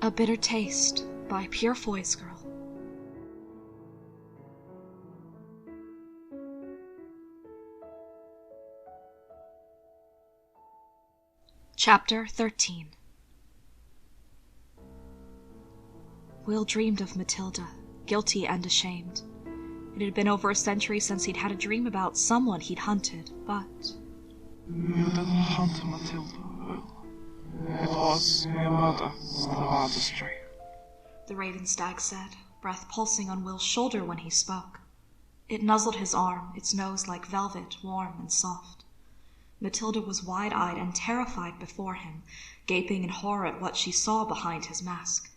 A Bitter Taste by Purefoy's Girl. Chapter 13. Will dreamed of Matilda, guilty and ashamed. It had been over a century since he'd had a dream about someone he'd hunted, but... You didn't hunt Matilda, Will. It was your mother's artistry. The Ravenstag said, breath pulsing on Will's shoulder when he spoke. It nuzzled his arm, its nose like velvet, warm and soft. Matilda was wide-eyed and terrified before him, gaping in horror at what she saw behind his mask.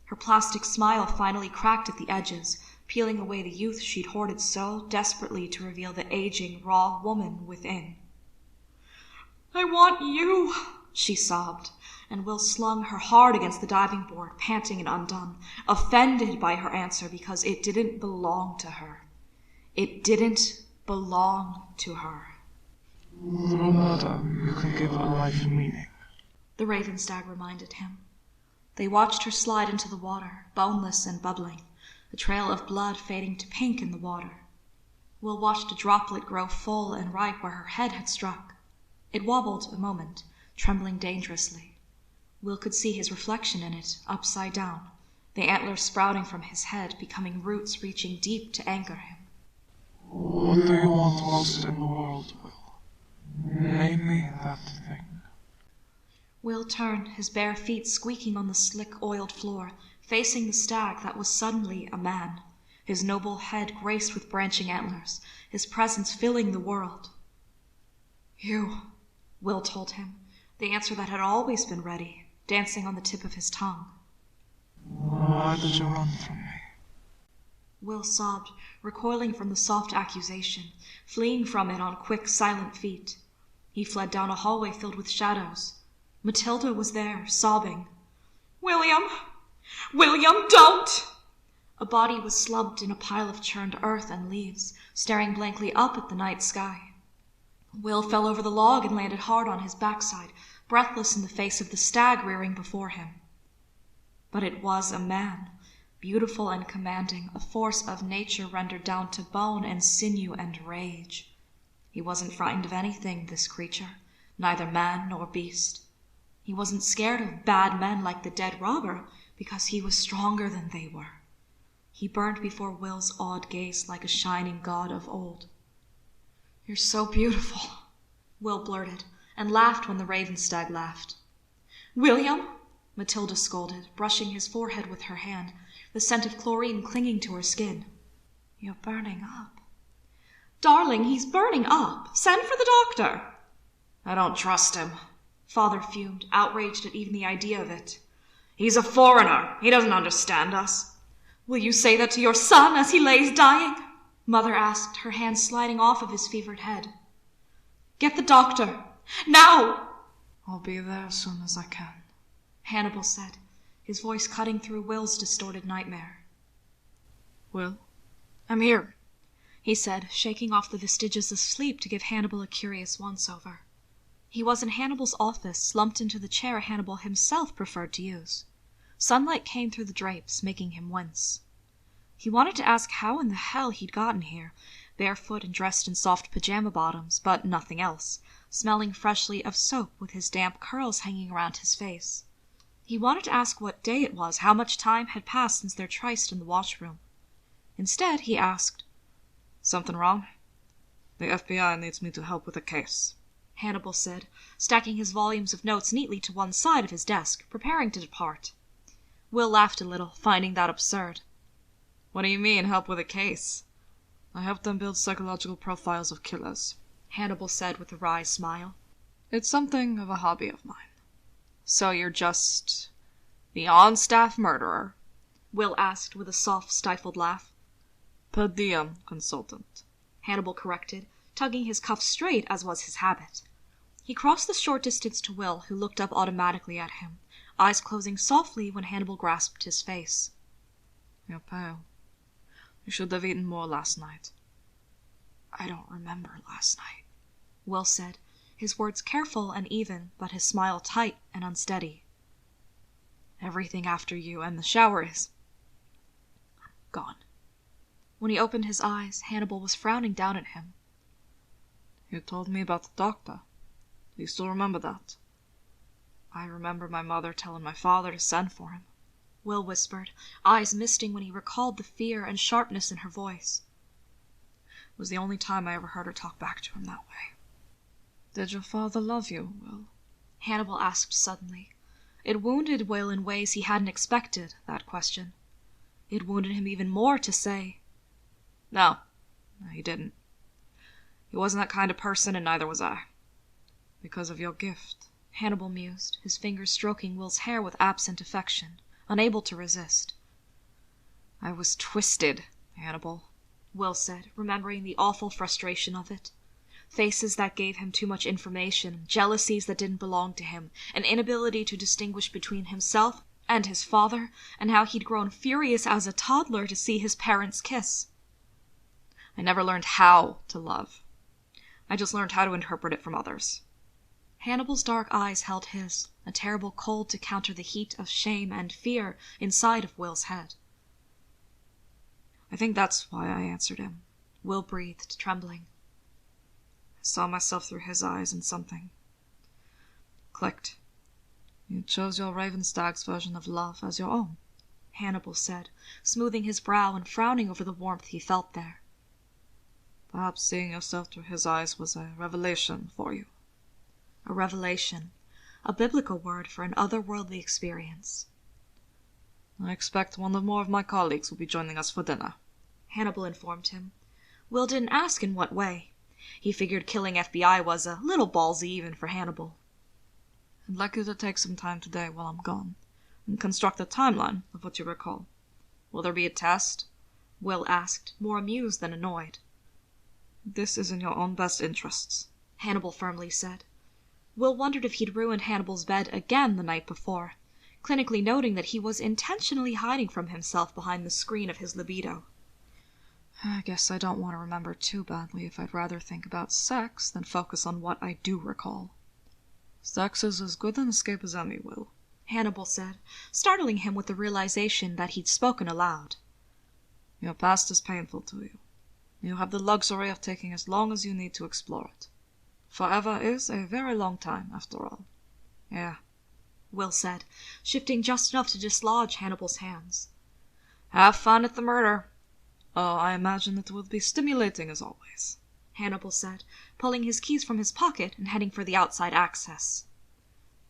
Her plastic smile finally cracked at the edges, peeling away the youth she'd hoarded so desperately to reveal the aging, raw woman within. "I want you," she sobbed, and Will slung her hard against the diving board, panting and undone, offended by her answer because it didn't belong to her. It didn't belong to her. Through murder, you can give a life meaning, the Ravenstag reminded him. They watched her slide into the water, boneless and bubbling, a trail of blood fading to pink in the water. Will watched a droplet grow full and ripe where her head had struck. It wobbled a moment, trembling dangerously. Will could see his reflection in it, upside down, the antlers sprouting from his head, becoming roots reaching deep to anchor him. What do you want most in the world, Will? Name me that thing. Will turned, his bare feet squeaking on the slick, oiled floor, facing the stag that was suddenly a man, his noble head graced with branching antlers, his presence filling the world. "You," Will told him, the answer that had always been ready, dancing on the tip of his tongue. Why did you run from me? Will sobbed, recoiling from the soft accusation, fleeing from it on quick, silent feet. He fled down a hallway filled with shadows. Matilda was there, sobbing. "William! William, don't!" A body was slumped in a pile of churned earth and leaves, staring blankly up at the night sky. Will fell over the log and landed hard on his backside, breathless in the face of the stag rearing before him. But it was a man, beautiful and commanding, a force of nature rendered down to bone and sinew and rage. He wasn't frightened of anything, this creature, neither man nor beast. He wasn't scared of bad men like the dead robber, because he was stronger than they were. He burned before Will's awed gaze like a shining god of old. "You're so beautiful," Will blurted, and laughed when the Ravenstag laughed. "William," Matilda scolded, brushing his forehead with her hand, the scent of chlorine clinging to her skin. "You're burning up." "Darling, he's burning up. Send for the doctor." "I don't trust him," Father fumed, outraged at even the idea of it. "He's a foreigner. He doesn't understand us." "Will you say that to your son as he lays dying?" Mother asked, her hand sliding off of his fevered head. "Get the doctor. Now!" I'll be there as soon as I can, Hannibal said, his voice cutting through Will's distorted nightmare. Will? "I'm here," he said, shaking off the vestiges of sleep to give Hannibal a curious once-over. He was in Hannibal's office, slumped into the chair Hannibal himself preferred to use. Sunlight came through the drapes, making him wince. He wanted to ask how in the hell he'd gotten here, barefoot and dressed in soft pajama bottoms, but nothing else, smelling freshly of soap with his damp curls hanging around his face. He wanted to ask what day it was, how much time had passed since their tryst in the washroom. Instead, he asked, "Something wrong?" "The FBI needs me to help with a case," Hannibal said, stacking his volumes of notes neatly to one side of his desk, preparing to depart. Will laughed a little, finding that absurd. "What do you mean, help with a case?" "I help them build psychological profiles of killers," Hannibal said with a wry smile. "It's something of a hobby of mine." "So you're just the on-staff murderer?" Will asked with a soft, stifled laugh. "Per diem consultant," Hannibal corrected, tugging his cuff straight as was his habit. He crossed the short distance to Will, who looked up automatically at him, eyes closing softly when Hannibal grasped his face. "You're pale. You should have eaten more last night." "I don't remember last night," Will said, his words careful and even, but his smile tight and unsteady. Everything after you, and the shower is gone. When he opened his eyes, Hannibal was frowning down at him. You told me about the doctor. Do you still remember that? I remember my mother telling my father to send for him, Will whispered, eyes misting when he recalled the fear and sharpness in her voice. It was the only time I ever heard her talk back to him that way. Did your father love you, Will? Hannibal asked suddenly. It wounded Will in ways he hadn't expected, that question. It wounded him even more to say, No, he didn't. He wasn't that kind of person, and neither was I. Because of your gift, Hannibal mused, his fingers stroking Will's hair with absent affection, unable to resist. I was twisted, Hannibal, Will said, remembering the awful frustration of it. Faces that gave him too much information, jealousies that didn't belong to him, an inability to distinguish between himself and his father, and how he'd grown furious as a toddler to see his parents kiss. I never learned how to love. I just learned how to interpret it from others. Hannibal's dark eyes held his, a terrible cold to counter the heat of shame and fear inside of Will's head. I think that's why I answered him, Will breathed, trembling. I saw myself through his eyes, and something clicked. You chose your Ravenstag's version of love as your own, Hannibal said, smoothing his brow and frowning over the warmth he felt there. Perhaps seeing yourself through his eyes was a revelation for you. A revelation, a biblical word for an otherworldly experience. I expect one or more of my colleagues will be joining us for dinner, Hannibal informed him. Will didn't ask in what way. He figured killing FBI was a little ballsy even for Hannibal. I'd like you to take some time today while I'm gone, and construct a timeline of what you recall. Will there be a test? Will asked, more amused than annoyed. This is in your own best interests, Hannibal firmly said. Will wondered if he'd ruined Hannibal's bed again the night before, clinically noting that he was intentionally hiding from himself behind the screen of his libido. I guess I don't want to remember too badly if I'd rather think about sex than focus on what I do recall. Sex is as good an escape as any, Will, Hannibal said, startling him with the realization that he'd spoken aloud. Your past is painful to you. You have the luxury of taking as long as you need to explore it. Forever is a very long time, after all. Yeah, Will said, shifting just enough to dislodge Hannibal's hands. Have fun at the murder. Oh, I imagine it will be stimulating as always, Hannibal said, pulling his keys from his pocket and heading for the outside access.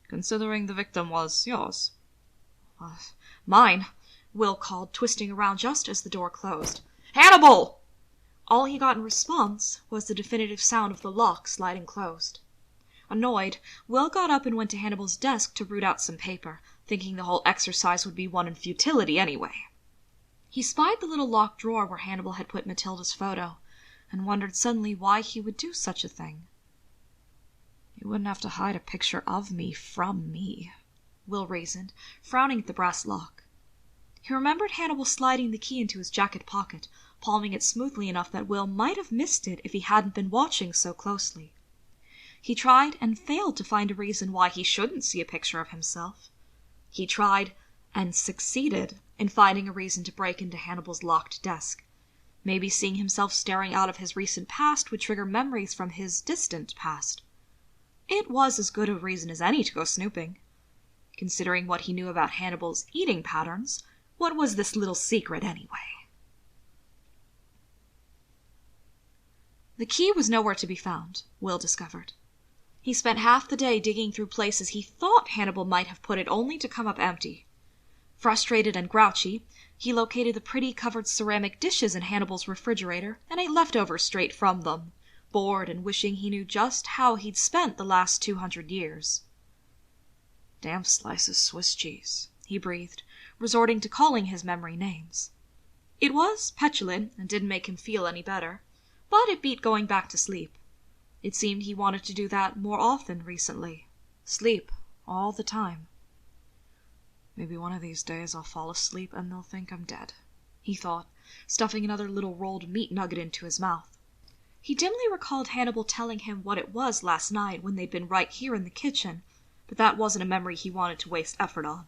Considering the victim was yours. Mine, Will called, twisting around just as the door closed. Hannibal! All he got in response was the definitive sound of the lock sliding closed. Annoyed, Will got up and went to Hannibal's desk to root out some paper, thinking the whole exercise would be one in futility anyway. He spied the little locked drawer where Hannibal had put Matilda's photo, and wondered suddenly why he would do such a thing. You wouldn't have to hide a picture of me from me, Will reasoned, frowning at the brass lock. He remembered Hannibal sliding the key into his jacket pocket, palming it smoothly enough that Will might have missed it if he hadn't been watching so closely. He tried and failed to find a reason why he shouldn't see a picture of himself. He tried and succeeded in finding a reason to break into Hannibal's locked desk. Maybe seeing himself staring out of his recent past would trigger memories from his distant past. It was as good a reason as any to go snooping. Considering what he knew about Hannibal's eating patterns, what was this little secret anyway? The key was nowhere to be found, Will discovered. He spent half the day digging through places he thought Hannibal might have put it only to come up empty. Frustrated and grouchy, he located the pretty covered ceramic dishes in Hannibal's refrigerator and ate leftovers straight from them, bored and wishing he knew just how he'd spent the last 200 years. Damn slices Swiss cheese, he breathed, resorting to calling his memory names. It was petulant and didn't make him feel any better, but it beat going back to sleep. It seemed he wanted to do that more often recently. Sleep all the time. Maybe one of these days I'll fall asleep and they'll think I'm dead, he thought, stuffing another little rolled meat nugget into his mouth. He dimly recalled Hannibal telling him what it was last night when they'd been right here in the kitchen, but that wasn't a memory he wanted to waste effort on.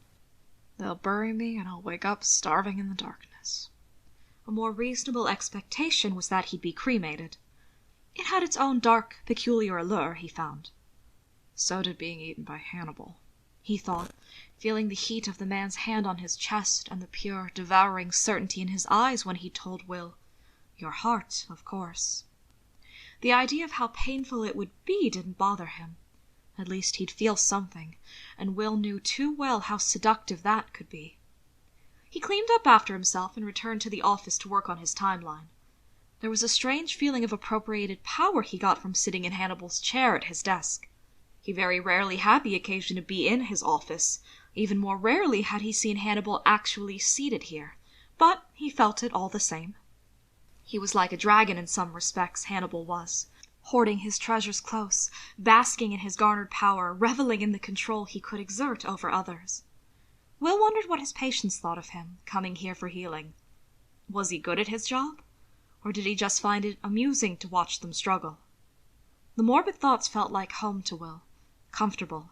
They'll bury me and I'll wake up starving in the darkness. A more reasonable expectation was that he'd be cremated. It had its own dark, peculiar allure, he found. So did being eaten by Hannibal, he thought, feeling the heat of the man's hand on his chest and the pure, devouring certainty in his eyes when he told Will, "Your heart, of course." The idea of how painful it would be didn't bother him. At least he'd feel something, and Will knew too well how seductive that could be. He cleaned up after himself and returned to the office to work on his timeline. There was a strange feeling of appropriated power he got from sitting in Hannibal's chair at his desk. He very rarely had the occasion to be in his office. Even more rarely had he seen Hannibal actually seated here, but he felt it all the same. He was like a dragon in some respects, Hannibal was, hoarding his treasures close, basking in his garnered power, reveling in the control he could exert over others. Will wondered what his patients thought of him, coming here for healing. Was he good at his job? Or did he just find it amusing to watch them struggle? The morbid thoughts felt like home to Will, comfortable.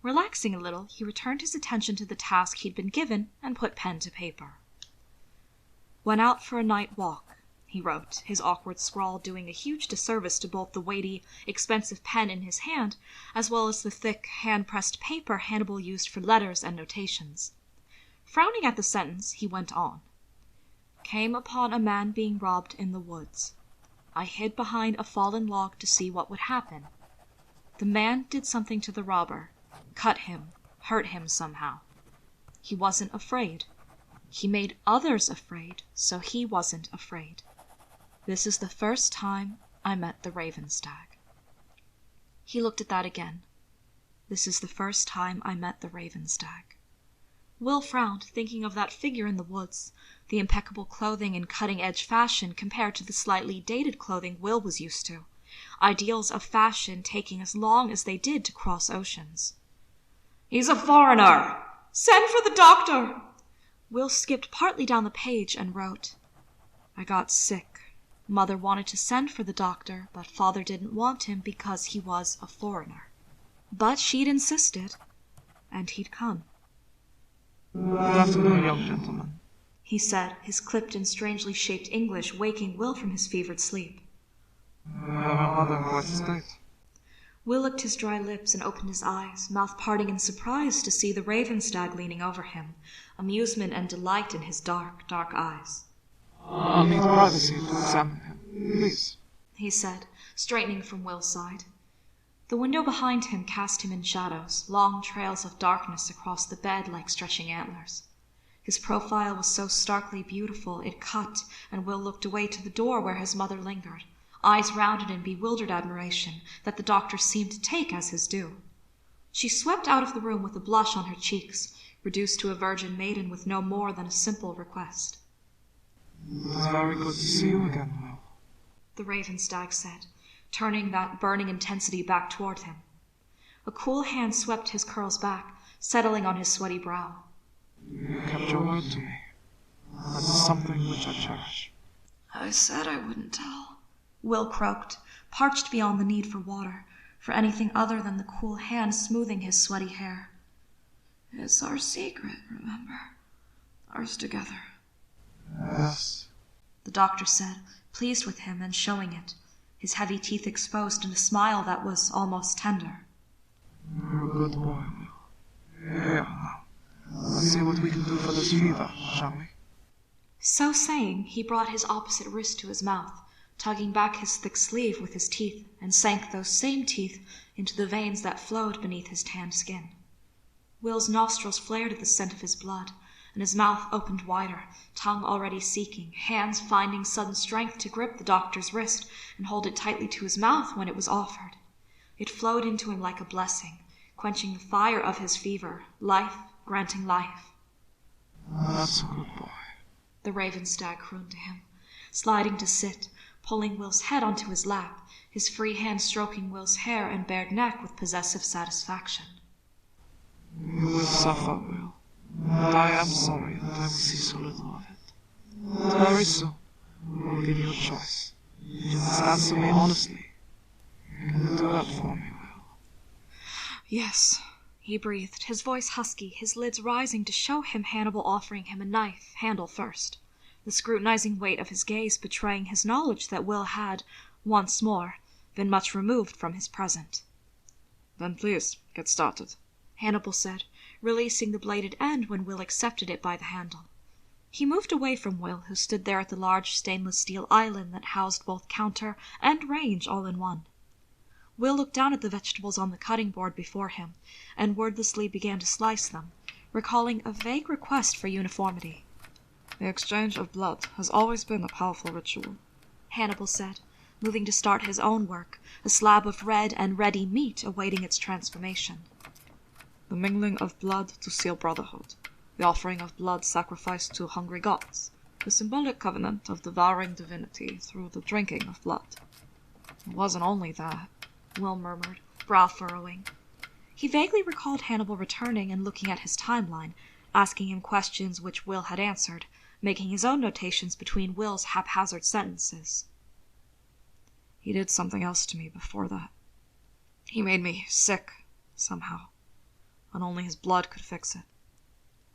Relaxing a little, he returned his attention to the task he'd been given and put pen to paper. "Went out for a night walk," he wrote, his awkward scrawl doing a huge disservice to both the weighty, expensive pen in his hand, as well as the thick, hand-pressed paper Hannibal used for letters and notations. Frowning at the sentence, he went on. "Came upon a man being robbed in the woods. I hid behind a fallen log to see what would happen. The man did something to the robber, cut him, hurt him somehow. He wasn't afraid. He made others afraid, so he wasn't afraid. This is the first time I met the Ravenstag." He looked at that again. "This is the first time I met the Ravenstag." Will frowned, thinking of that figure in the woods, the impeccable clothing and cutting-edge fashion compared to the slightly dated clothing Will was used to, ideals of fashion taking as long as they did to cross oceans. "He's a foreigner! Send for the doctor!" Will skipped partly down the page and wrote, "I got sick. Mother wanted to send for the doctor, but father didn't want him because he was a foreigner. But she'd insisted, and he'd come." "Good afternoon, young gentleman," he said, his clipped and strangely shaped English waking Will from his fevered sleep. "You have a mother in quite a state." Will licked his dry lips and opened his eyes, mouth parting in surprise to see the Ravenstag leaning over him, amusement and delight in his dark, dark eyes. "I'll need privacy to examine him, please," he said, straightening from Will's side. The window behind him cast him in shadows, long trails of darkness across the bed like stretching antlers. His profile was so starkly beautiful it cut, and Will looked away to the door where his mother lingered, eyes rounded in bewildered admiration that the doctor seemed to take as his due. She swept out of the room with a blush on her cheeks, reduced to a virgin maiden with no more than a simple request. "It's very good to see you again, Will," the Ravenstag said, turning that burning intensity back toward him. A cool hand swept his curls back, settling on his sweaty brow. "You kept your word to me. That is something which I cherish." "I said I wouldn't tell," Will croaked, parched beyond the need for water, for anything other than the cool hand smoothing his sweaty hair. "It's our secret, remember? Ours together." "Yes," the doctor said, pleased with him and showing it, his heavy teeth exposed in a smile that was almost tender. "You're a good boy, Will. Here now, let's see what we can do for this fever, shall we?" So saying, he brought his opposite wrist to his mouth, tugging back his thick sleeve with his teeth, and sank those same teeth into the veins that flowed beneath his tanned skin. Will's nostrils flared at the scent of his blood, and his mouth opened wider, tongue already seeking, hands finding sudden strength to grip the doctor's wrist and hold it tightly to his mouth when it was offered. It flowed into him like a blessing, quenching the fire of his fever, life granting life. "That's a good boy," the Ravenstag crooned to him, sliding to sit, pulling Will's head onto his lap, his free hand stroking Will's hair and bared neck with possessive satisfaction. "You will suffer, Will, and I am sorry that I will see so little of it. But very soon we'll give you a choice. You must answer me honestly. You can do that for me, Will." "Yes," he breathed, his voice husky, his lids rising to show him Hannibal offering him a knife, handle first, the scrutinizing weight of his gaze betraying his knowledge that Will had, once more, been much removed from his present. "Then please, get started," Hannibal said, releasing the bladed end when Will accepted it by the handle. He moved away from Will, who stood there at the large stainless steel island that housed both counter and range all in one. Will looked down at the vegetables on the cutting board before him, and wordlessly began to slice them, recalling a vague request for uniformity. "The exchange of blood has always been a powerful ritual," Hannibal said, moving to start his own work, a slab of red and ready meat awaiting its transformation. "The mingling of blood to seal brotherhood, the offering of blood sacrificed to hungry gods, the symbolic covenant of devouring divinity through the drinking of blood." "It wasn't only that," Will murmured, brow furrowing. He vaguely recalled Hannibal returning and looking at his timeline, asking him questions which Will had answered, making his own notations between Will's haphazard sentences. "He did something else to me before that. He made me sick, somehow, and only his blood could fix it.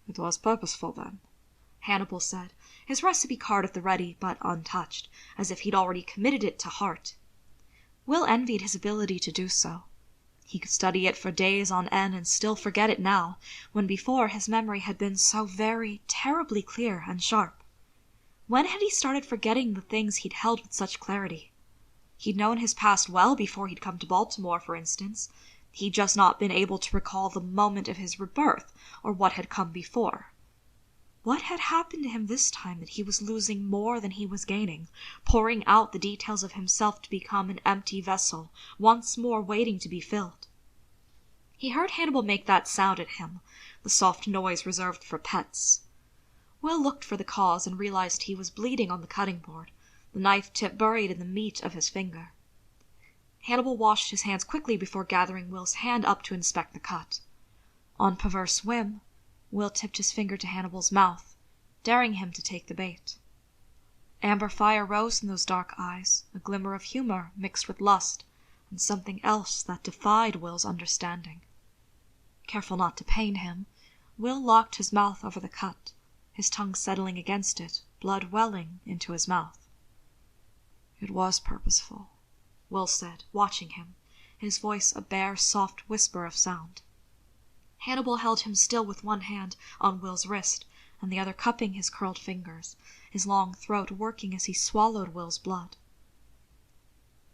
It was purposeful then," Hannibal said, his recipe card at the ready but untouched, as if he'd already committed it to heart. Will envied his ability to do so. He could study it for days on end and still forget it now, when before his memory had been so very, terribly clear and sharp. When had he started forgetting the things he'd held with such clarity? He'd known his past well before he'd come to Baltimore, for instance. He'd just not been able to recall the moment of his rebirth, or what had come before. What had happened to him this time that he was losing more than he was gaining, pouring out the details of himself to become an empty vessel, once more waiting to be filled? He heard Hannibal make that sound at him, the soft noise reserved for pets. Will looked for the cause and realized he was bleeding on the cutting board, the knife tip buried in the meat of his finger. Hannibal washed his hands quickly before gathering Will's hand up to inspect the cut. On perverse whim, Will tipped his finger to Hannibal's mouth, daring him to take the bait. Amber fire rose in those dark eyes, a glimmer of humor mixed with lust, and something else that defied Will's understanding. Careful not to pain him, Will locked his mouth over the cut, his tongue settling against it, blood welling into his mouth. "It was purposeful," Will said, watching him, his voice a bare, soft whisper of sound. Hannibal held him still with one hand on Will's wrist, and the other cupping his curled fingers, his long throat working as he swallowed Will's blood.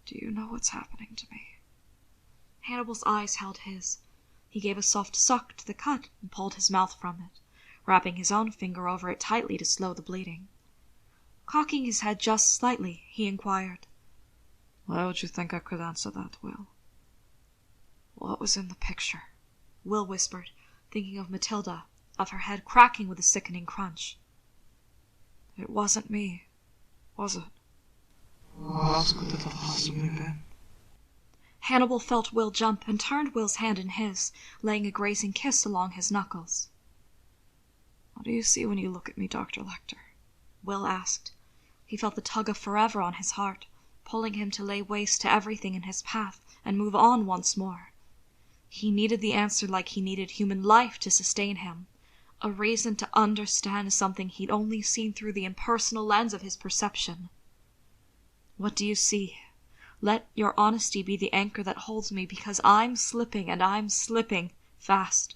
"Do you know what's happening to me?" Hannibal's eyes held his. He gave a soft suck to the cut and pulled his mouth from it, wrapping his own finger over it tightly to slow the bleeding. Cocking his head just slightly, he inquired, "Why would you think I could answer that, Will?" "What was in the picture?" Will whispered, thinking of Matilda, of her head cracking with a sickening crunch. "It wasn't me, was it?" What else could it have possibly been? Hannibal felt Will jump and turned Will's hand in his, laying a grazing kiss along his knuckles. "What do you see when you look at me, Dr. Lecter?" Will asked. He felt the tug of forever on his heart, pulling him to lay waste to everything in his path and move on once more. He needed the answer like he needed human life to sustain him, a reason to understand something he'd only seen through the impersonal lens of his perception. "What do you see? Let your honesty be the anchor that holds me, because I'm slipping, and I'm slipping fast."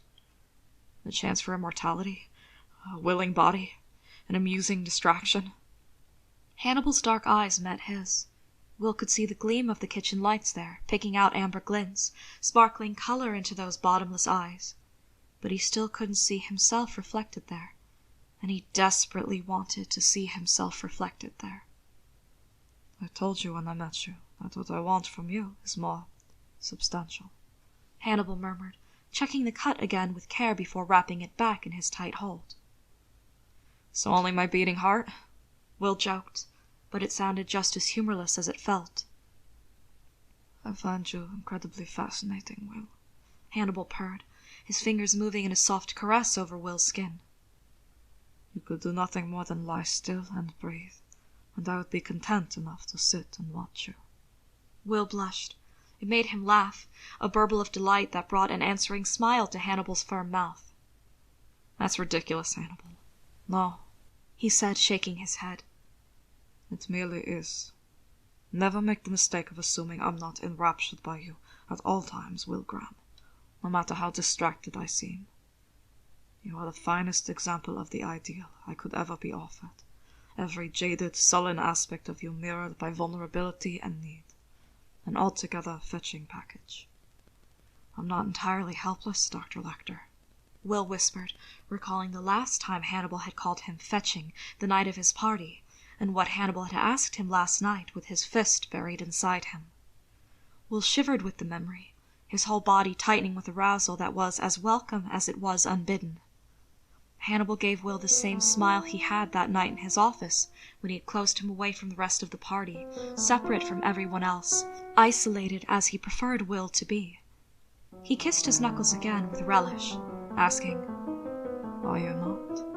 "The chance for immortality, a willing body, an amusing distraction." Hannibal's dark eyes met his. Will could see the gleam of the kitchen lights there, picking out amber glints, sparkling color into those bottomless eyes. But he still couldn't see himself reflected there, and he desperately wanted to see himself reflected there. "I told you when I met you that what I want from you is more substantial," Hannibal murmured, checking the cut again with care before wrapping it back in his tight hold. "So only my beating heart?" Will joked, but it sounded just as humorless as it felt. "I find you incredibly fascinating, Will," Hannibal purred, his fingers moving in a soft caress over Will's skin. "You could do nothing more than lie still and breathe, and I would be content enough to sit and watch you." Will blushed. It made him laugh, a burble of delight that brought an answering smile to Hannibal's firm mouth. That's ridiculous, Hannibal. No, he said, shaking his head. It merely is. Never make the mistake of assuming I'm not enraptured by you at all times, Will Graham, no matter how distracted I seem. You are the finest example of the ideal I could ever be offered, every jaded, sullen aspect of you mirrored by vulnerability and need, an altogether fetching package. I'm not entirely helpless, Dr. Lecter, Will whispered, recalling the last time Hannibal had called him fetching the night of his party, and what Hannibal had asked him last night with his fist buried inside him. Will shivered with the memory, his whole body tightening with arousal that was as welcome as it was unbidden. Hannibal gave Will the same smile he had that night in his office, when he had closed him away from the rest of the party, separate from everyone else, isolated as he preferred Will to be. He kissed his knuckles again with relish, asking, Are you not?